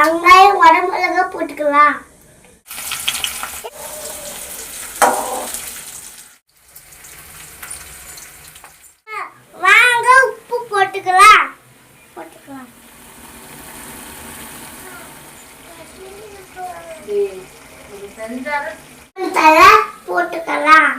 வெங்காயம் வரமிளகா போட்டுக்கலாம். வாங்க உப்பு போட்டுக்கலாம். தலை போட்டுக்கலாம்.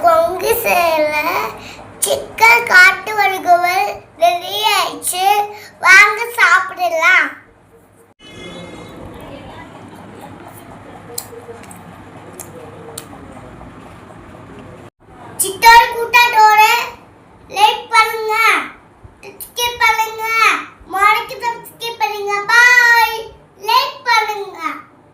கொங்கு சேல சிக்கன் காட்டு வறுவல் ரெடி ஆயிடுச்சு. வாங்க சாப்பிடலாம். சித்தாரி